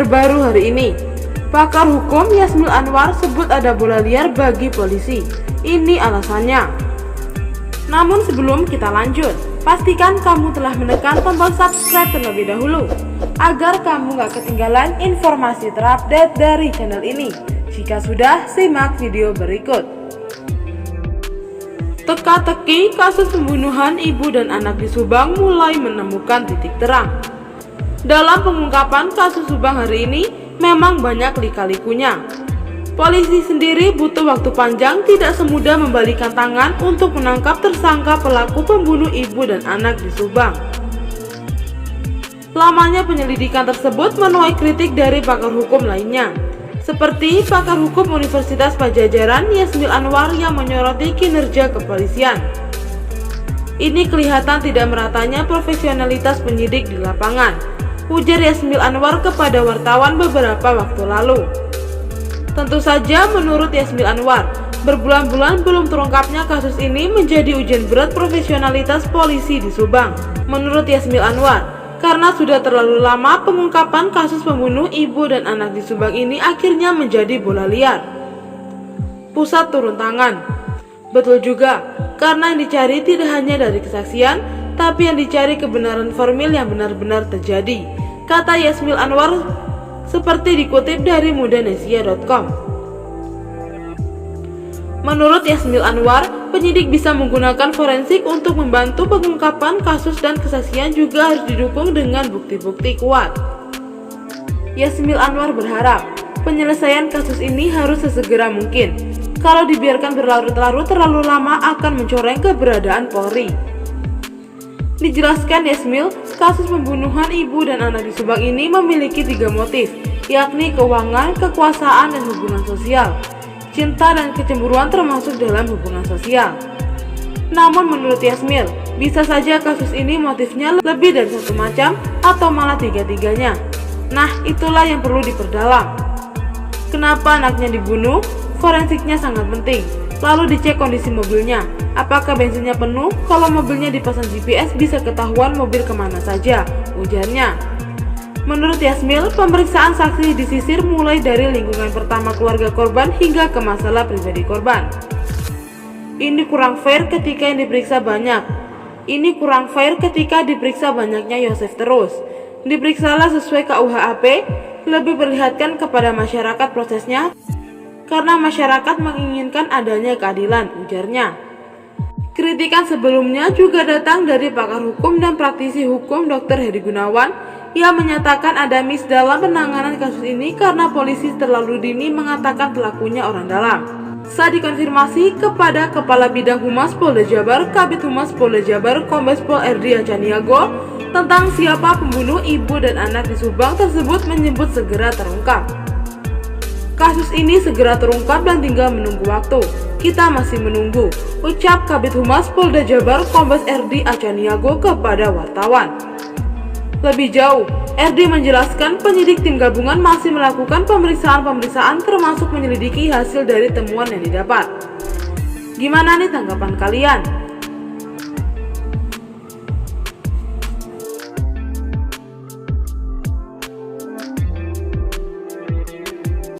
terbaru hari ini. Pakar hukum Yasmil Anwar sebut ada bola liar bagi polisi. Ini alasannya. Namun sebelum kita lanjut, pastikan kamu telah menekan tombol subscribe terlebih dahulu agar kamu gak ketinggalan informasi terupdate dari channel ini. Jika sudah, simak video berikut. Teka-teki kasus pembunuhan ibu dan anak di Subang mulai menemukan titik terang. Dalam pengungkapan kasus Subang hari ini, memang banyak lika-likunya. Polisi sendiri butuh waktu panjang, tidak semudah membalikan tangan untuk menangkap tersangka pelaku pembunuh ibu dan anak di Subang. Lamanya penyelidikan tersebut menuai kritik dari pakar hukum lainnya, seperti pakar hukum Universitas Padjadjaran Yasmil Anwar yang menyoroti kinerja kepolisian. Ini kelihatan tidak meratanya profesionalitas penyidik di lapangan, ujar Yasmil Anwar kepada wartawan beberapa waktu lalu. Tentu saja menurut Yasmil Anwar, berbulan-bulan belum terungkapnya kasus ini menjadi ujian berat profesionalitas polisi di Subang. Menurut Yasmil Anwar, karena sudah terlalu lama pengungkapan kasus pembunuh ibu dan anak di Subang ini akhirnya menjadi bola liar. Pusat turun tangan. Betul juga, karena yang dicari tidak hanya dari kesaksian, tapi yang dicari kebenaran formil yang benar-benar terjadi, kata Yasmil Anwar seperti dikutip dari mudanesia.com. Menurut Yasmil Anwar, penyidik bisa menggunakan forensik untuk membantu pengungkapan kasus dan kesaksian juga harus didukung dengan bukti-bukti kuat. Yasmil Anwar berharap penyelesaian kasus ini harus sesegera mungkin. Kalau dibiarkan berlarut-larut terlalu lama akan mencoreng keberadaan Polri. Dijelaskan Yasmil, kasus pembunuhan ibu dan anak di Subang ini memiliki 3 motif, yakni keuangan, kekuasaan, dan hubungan sosial. Cinta dan kecemburuan termasuk dalam hubungan sosial. Namun menurut Yasmil, bisa saja kasus ini motifnya lebih dari satu macam atau malah 3-tiganya. Nah, itulah yang perlu diperdalam. Kenapa anaknya dibunuh? Forensiknya sangat penting. Lalu dicek kondisi mobilnya, apakah bensinnya penuh? Kalau mobilnya dipasang GPS bisa ketahuan mobil kemana saja, ujarnya. Menurut Yasmil, pemeriksaan saksi disisir mulai dari lingkungan pertama keluarga korban hingga ke masalah pribadi korban. Ini kurang fair ketika yang diperiksa banyak. Ini kurang fair ketika diperiksa banyaknya Yosef terus. Diperiksalah sesuai KUHP, lebih perlihatkan kepada masyarakat prosesnya, karena masyarakat menginginkan adanya keadilan, ujarnya. Kritikan sebelumnya juga datang dari pakar hukum dan praktisi hukum Dr. Heri Gunawan yang menyatakan ada miss dalam penanganan kasus ini karena polisi terlalu dini mengatakan pelakunya orang dalam. Saat dikonfirmasi kepada Kepala Bidang Humas Polda Jabar, Kabid Humas Polda Jabar, Kombes Pol Erdi Acaniago, tentang siapa pembunuh ibu dan anak di Subang tersebut menyebut segera terungkap. Kasus ini segera terungkap dan tinggal menunggu waktu. Kita masih menunggu, ucap Kabid Humas Polda Jabar Kombes Erdi Acaniago kepada wartawan. Lebih jauh, Erdi menjelaskan penyidik tim gabungan masih melakukan pemeriksaan termasuk menyelidiki hasil dari temuan yang didapat. Gimana nih tanggapan kalian?